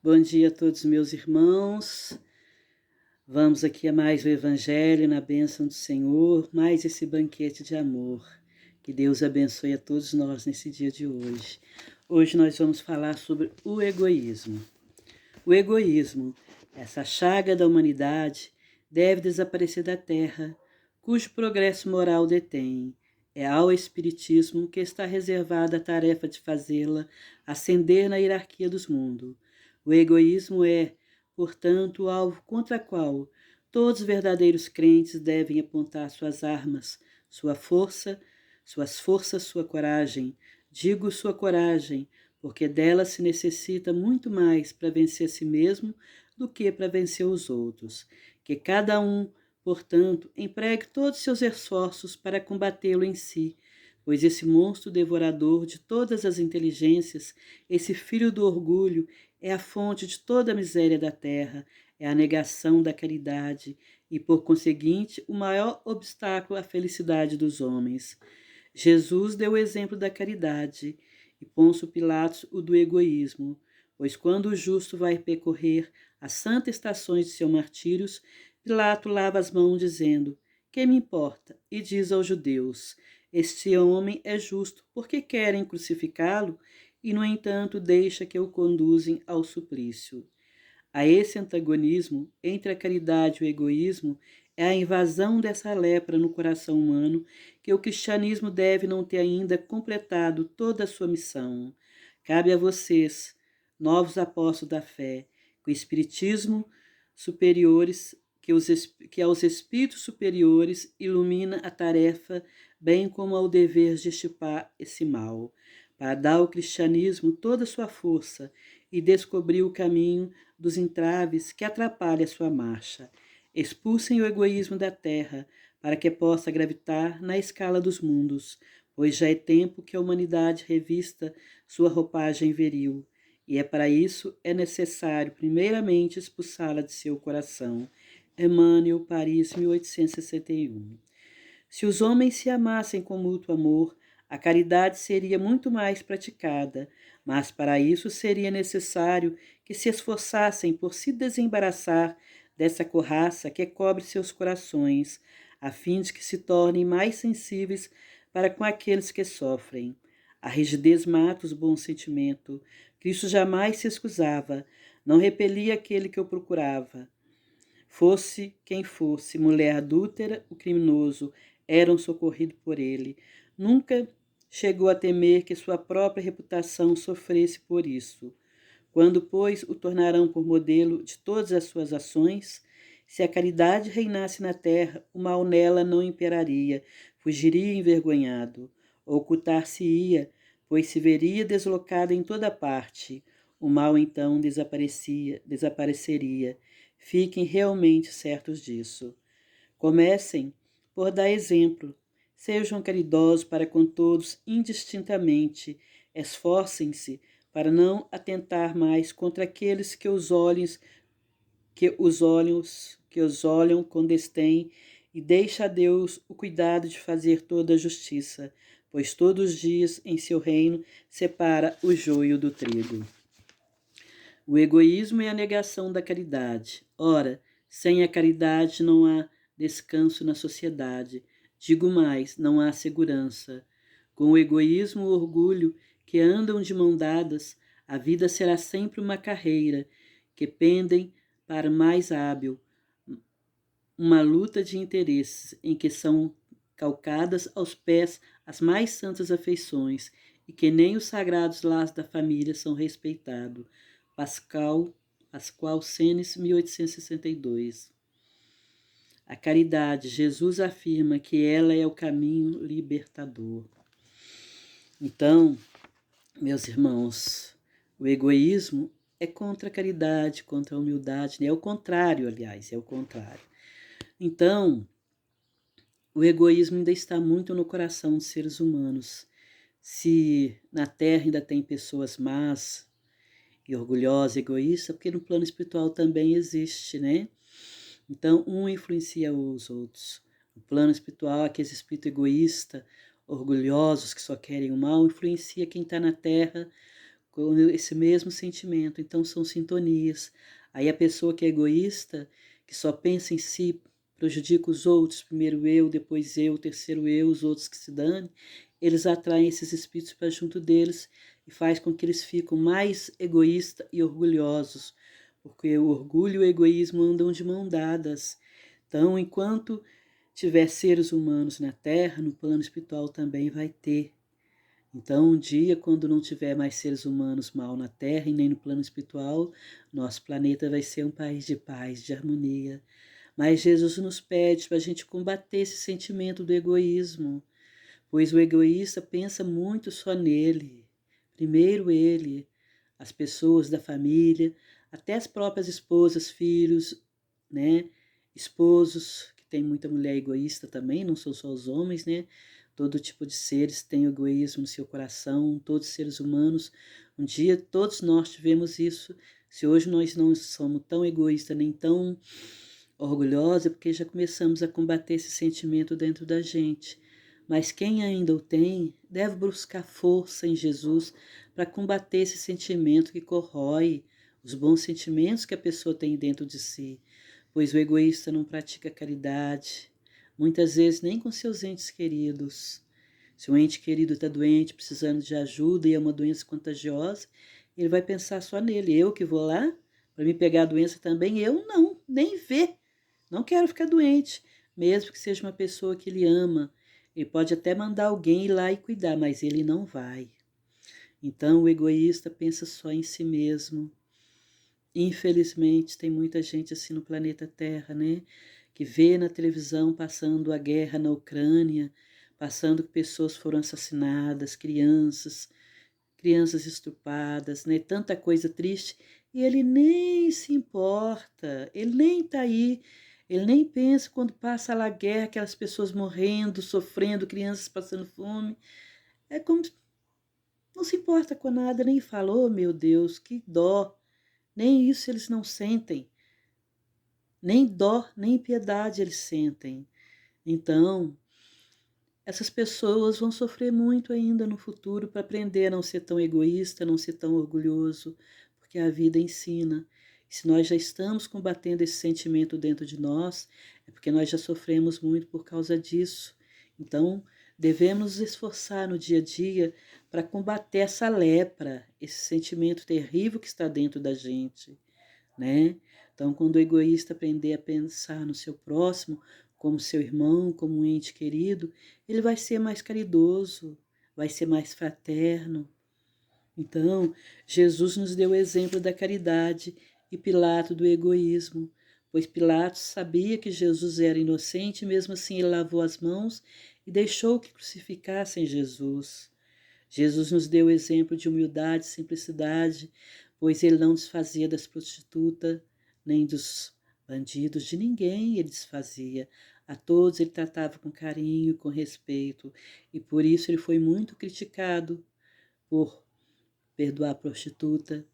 Bom dia a todos meus irmãos. Vamos aqui a mais o Evangelho na bênção do Senhor, mais esse banquete de amor. Que Deus abençoe a todos nós nesse dia de hoje. Hoje nós vamos falar sobre o egoísmo. O egoísmo, essa chaga da humanidade, deve desaparecer da terra, cujo progresso moral detém. É ao Espiritismo que está reservada a tarefa de fazê-la ascender na hierarquia dos mundos. O egoísmo é, portanto, o alvo contra o qual todos os verdadeiros crentes devem apontar suas armas, suas forças, sua coragem. Digo sua coragem, porque dela se necessita muito mais para vencer a si mesmo do que para vencer os outros. Que cada um, portanto, empregue todos os seus esforços para combatê-lo em si, pois esse monstro devorador de todas as inteligências, esse filho do orgulho, é a fonte de toda a miséria da terra, é a negação da caridade e, por conseguinte, o maior obstáculo à felicidade dos homens. Jesus deu o exemplo da caridade e Pôncio Pilatos o do egoísmo, pois quando o justo vai percorrer as santas estações de seus martírios, Pilato lava as mãos dizendo: "Que me importa?" E diz aos judeus: "Este homem é justo, porque querem crucificá-lo?" E, no entanto, deixa que o conduzem ao suplício. A esse antagonismo entre a caridade e o egoísmo é a invasão dessa lepra no coração humano que o cristianismo deve não ter ainda completado toda a sua missão. Cabe a vocês, novos apóstolos da fé, que o espiritismo superiores, que aos espíritos superiores ilumina a tarefa, bem como ao dever de extirpar esse mal, para dar ao cristianismo toda a sua força e descobrir o caminho dos entraves que atrapalham a sua marcha. Expulsem o egoísmo da terra, para que possa gravitar na escala dos mundos, pois já é tempo que a humanidade revista sua roupagem viril, e para isso é necessário primeiramente expulsá-la de seu coração. Emmanuel, Paris, 1861. Se os homens se amassem com mútuo amor, a caridade seria muito mais praticada, mas para isso seria necessário que se esforçassem por se desembaraçar dessa couraça que cobre seus corações, a fim de que se tornem mais sensíveis para com aqueles que sofrem. A rigidez mata os bons sentimentos. Cristo jamais se excusava, não repelia aquele que o procurava. Fosse quem fosse, mulher adúltera, o criminoso, eram socorridos por ele. Nunca chegou a temer que sua própria reputação sofresse por isso. Quando, pois, o tornarão por modelo de todas as suas ações, se a caridade reinasse na terra, o mal nela não imperaria, fugiria envergonhado, ocultar-se-ia, pois se veria deslocado em toda parte. O mal então desapareceria. Fiquem realmente certos disso. Comecem por dar exemplo. Sejam caridosos para com todos indistintamente. Esforcem-se para não atentar mais contra aqueles que os olham com desdém, e deixa a Deus o cuidado de fazer toda a justiça, pois todos os dias em seu reino separa o joio do trigo. O egoísmo é a negação da caridade. Ora, sem a caridade não há descanso na sociedade. Digo mais, não há segurança. Com o egoísmo e o orgulho que andam de mão dadas, a vida será sempre uma carreira que pendem para o mais hábil, uma luta de interesses em que são calcadas aos pés as mais santas afeições e que nem os sagrados laços da família são respeitados. Pascoal Senes, 1862. A caridade, Jesus afirma que ela é o caminho libertador. Então, meus irmãos, o egoísmo é contra a caridade, contra a humildade, né? É o contrário, aliás, é o contrário. Então, o egoísmo ainda está muito no coração dos seres humanos. Se na Terra ainda tem pessoas más e orgulhosas, egoístas, porque no plano espiritual também existe, né? Então, um influencia os outros. No plano espiritual, aqueles espíritos egoístas, orgulhosos, que só querem o mal, influencia quem está na Terra com esse mesmo sentimento, então são sintonias. Aí a pessoa que é egoísta, que só pensa em si, prejudica os outros, primeiro eu, depois eu, terceiro eu, os outros que se dane, eles atraem esses espíritos para junto deles e faz com que eles fiquem mais egoístas e orgulhosos, porque o orgulho e o egoísmo andam de mão dadas. Então, enquanto tiver seres humanos na Terra, no plano espiritual também vai ter. Então, um dia, quando não tiver mais seres humanos mal na Terra e nem no plano espiritual, nosso planeta vai ser um país de paz, de harmonia. Mas Jesus nos pede para a gente combater esse sentimento do egoísmo, pois o egoísta pensa muito só nele. Primeiro ele, as pessoas da família, até as próprias esposas, filhos, né? Esposos, que tem muita mulher egoísta também, não são só os homens, né? Todo tipo de seres tem egoísmo no seu coração, todos os seres humanos. Um dia todos nós tivemos isso. Se hoje nós não somos tão egoístas nem tão orgulhosos, é porque já começamos a combater esse sentimento dentro da gente. Mas quem ainda o tem, deve buscar força em Jesus para combater esse sentimento que corrói os bons sentimentos que a pessoa tem dentro de si, pois o egoísta não pratica caridade, muitas vezes nem com seus entes queridos. Se um ente querido está doente, precisando de ajuda e é uma doença contagiosa, ele vai pensar só nele. Eu que vou lá para me pegar a doença também? Eu não, nem ver. Não quero ficar doente, mesmo que seja uma pessoa que ele ama. Ele pode até mandar alguém ir lá e cuidar, mas ele não vai. Então o egoísta pensa só em si mesmo. Infelizmente, tem muita gente assim no planeta Terra, né? Que vê na televisão passando a guerra na Ucrânia, passando que pessoas foram assassinadas, crianças estupradas, né? Tanta coisa triste, e ele nem se importa, ele nem está aí, ele nem pensa quando passa lá a guerra, aquelas pessoas morrendo, sofrendo, crianças passando fome. É como se não se importa com nada, nem falou, oh, meu Deus, que dó. Nem isso eles não sentem, nem dó, nem piedade eles sentem. Então, essas pessoas vão sofrer muito ainda no futuro para aprender a não ser tão egoísta, a não ser tão orgulhoso, porque a vida ensina. E se nós já estamos combatendo esse sentimento dentro de nós, é porque nós já sofremos muito por causa disso. Então, devemos nos esforçar no dia a dia para combater essa lepra, esse sentimento terrível que está dentro da gente, né? Então, quando o egoísta aprender a pensar no seu próximo, como seu irmão, como um ente querido, ele vai ser mais caridoso, vai ser mais fraterno. Então, Jesus nos deu o exemplo da caridade e Pilatos do egoísmo, pois Pilatos sabia que Jesus era inocente, e mesmo assim ele lavou as mãos e deixou que crucificassem Jesus. Jesus nos deu o exemplo de humildade e simplicidade, pois ele não desfazia das prostitutas, nem dos bandidos, de ninguém ele desfazia. A todos ele tratava com carinho, com respeito, e por isso ele foi muito criticado por perdoar a prostituta,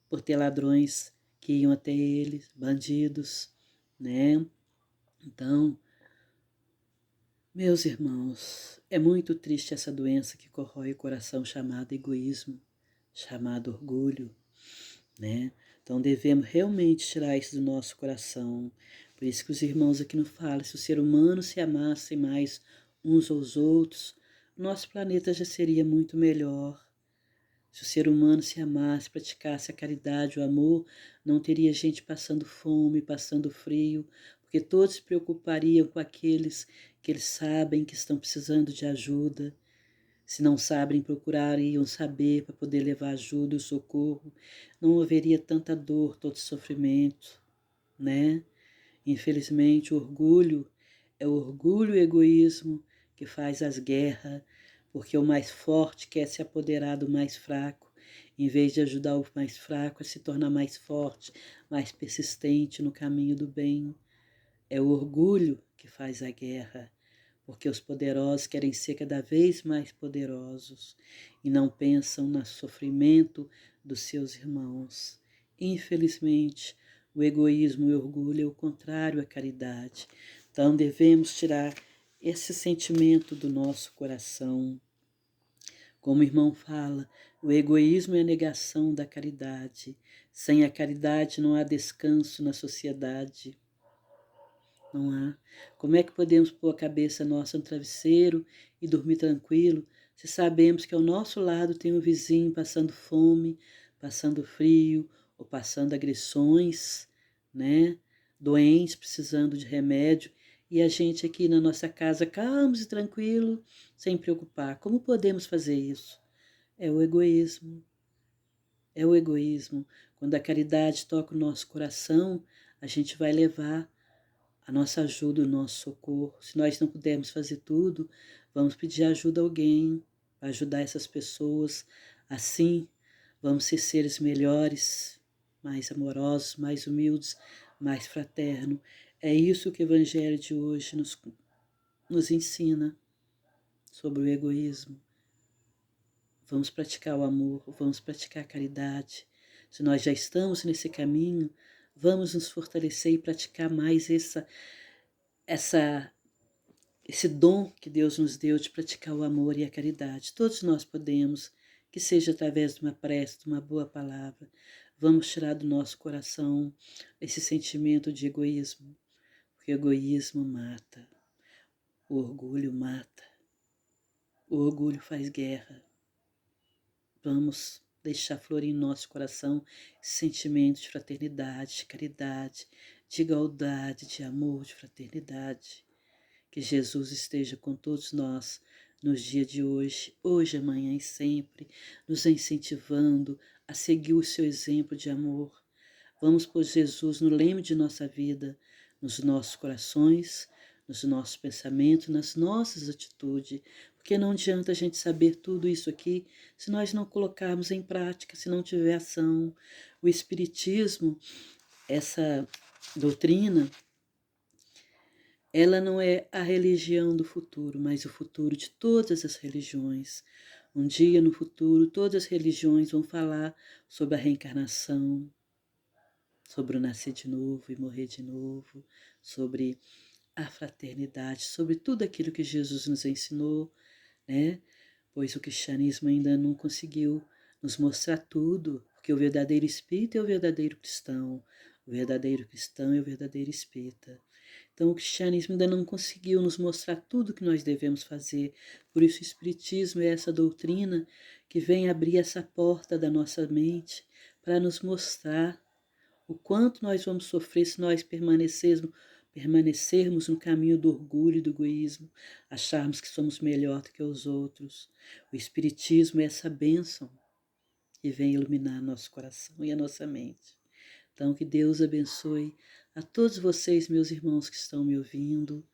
por ter ladrões que iam até ele, bandidos, né? Então, meus irmãos, é muito triste essa doença que corrói o coração chamada egoísmo, chamado orgulho, né? Então devemos realmente tirar isso do nosso coração. Por isso que os irmãos aqui nos falam, se o ser humano se amasse mais uns aos outros, nosso planeta já seria muito melhor. Se o ser humano se amasse, praticasse a caridade, o amor, não teria gente passando fome, passando frio, porque todos se preocupariam com aqueles que eles sabem que estão precisando de ajuda. Se não sabem, procurariam saber para poder levar ajuda e socorro. Não haveria tanta dor, tanto sofrimento, né? Infelizmente, o orgulho é o orgulho e o egoísmo que faz as guerras, porque o mais forte quer se apoderar do mais fraco, em vez de ajudar o mais fraco a se tornar mais forte, mais persistente no caminho do bem. É o orgulho que faz a guerra, porque os poderosos querem ser cada vez mais poderosos e não pensam no sofrimento dos seus irmãos. Infelizmente, o egoísmo e o orgulho é o contrário à caridade. Então devemos tirar esse sentimento do nosso coração. Como o irmão fala, O egoísmo é a negação da caridade. Sem a caridade não há descanso na sociedade. Não há. Como é que podemos pôr a cabeça nossa no travesseiro e dormir tranquilo se sabemos que ao nosso lado tem um vizinho passando fome, passando frio ou passando agressões, né? Doentes, precisando de remédio, e a gente aqui na nossa casa calmos e tranquilo, sem preocupar. Como podemos fazer isso? É o egoísmo. É o egoísmo. Quando a caridade toca o nosso coração, a gente vai levar a nossa ajuda, o nosso socorro. Se nós não pudermos fazer tudo, vamos pedir ajuda a alguém para ajudar essas pessoas. Assim, vamos ser seres melhores, mais amorosos, mais humildes, mais fraternos. É isso que o Evangelho de hoje nos ensina sobre o egoísmo. Vamos praticar o amor, vamos praticar a caridade. Se nós já estamos nesse caminho, vamos nos fortalecer e praticar mais essa esse dom que Deus nos deu de praticar o amor e a caridade. Todos nós podemos, que seja através de uma prece, de uma boa palavra. Vamos tirar do nosso coração esse sentimento de egoísmo, porque o egoísmo mata, o orgulho mata, o orgulho faz guerra. Vamos deixar florir em nosso coração esse sentimento de fraternidade, de caridade, de igualdade, de amor, de fraternidade. Que Jesus esteja com todos nós nos dias de hoje, amanhã e sempre, nos incentivando a seguir o seu exemplo de amor. Vamos pôr Jesus no leme de nossa vida, nos nossos corações, nos nossos pensamentos, nas nossas atitudes, porque não adianta a gente saber tudo isso aqui se nós não colocarmos em prática, se não tiver ação. O Espiritismo, essa doutrina, ela não é a religião do futuro, mas o futuro de todas as religiões. Um dia no futuro, todas as religiões vão falar sobre a reencarnação, sobre o nascer de novo e morrer de novo, sobre a fraternidade, sobre tudo aquilo que Jesus nos ensinou, né? Pois o cristianismo ainda não conseguiu nos mostrar tudo, porque o verdadeiro espírita é o verdadeiro cristão, o verdadeiro cristão é o verdadeiro espírita. Então o cristianismo ainda não conseguiu nos mostrar tudo o que nós devemos fazer. Por isso o espiritismo é essa doutrina que vem abrir essa porta da nossa mente para nos mostrar o quanto nós vamos sofrer se nós permanecermos no caminho do orgulho e do egoísmo, acharmos que somos melhor do que os outros. O Espiritismo é essa bênção que vem iluminar nosso coração e a nossa mente. Então, que Deus abençoe a todos vocês, meus irmãos que estão me ouvindo.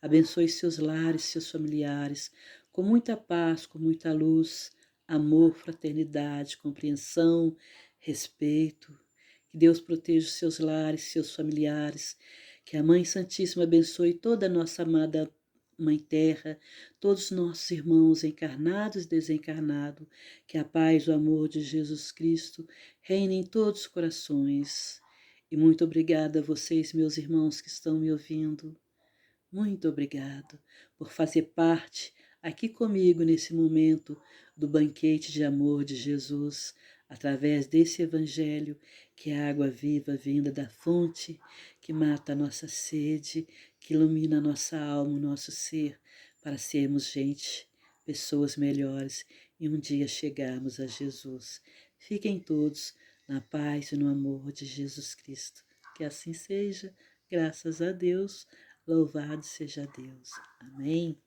Abençoe seus lares, seus familiares, com muita paz, com muita luz, amor, fraternidade, compreensão, respeito. Que Deus proteja os seus lares, seus familiares. Que a Mãe Santíssima abençoe toda a nossa amada Mãe Terra, todos os nossos irmãos encarnados e desencarnados. Que a paz e o amor de Jesus Cristo reine em todos os corações. E muito obrigada a vocês, meus irmãos que estão me ouvindo. Muito obrigado por fazer parte aqui comigo nesse momento do banquete de amor de Jesus, através desse Evangelho que é a água viva vinda da fonte, que mata a nossa sede, que ilumina a nossa alma, o nosso ser, para sermos gente, pessoas melhores e um dia chegarmos a Jesus. Fiquem todos na paz e no amor de Jesus Cristo. Que assim seja, graças a Deus. Louvado seja Deus. Amém.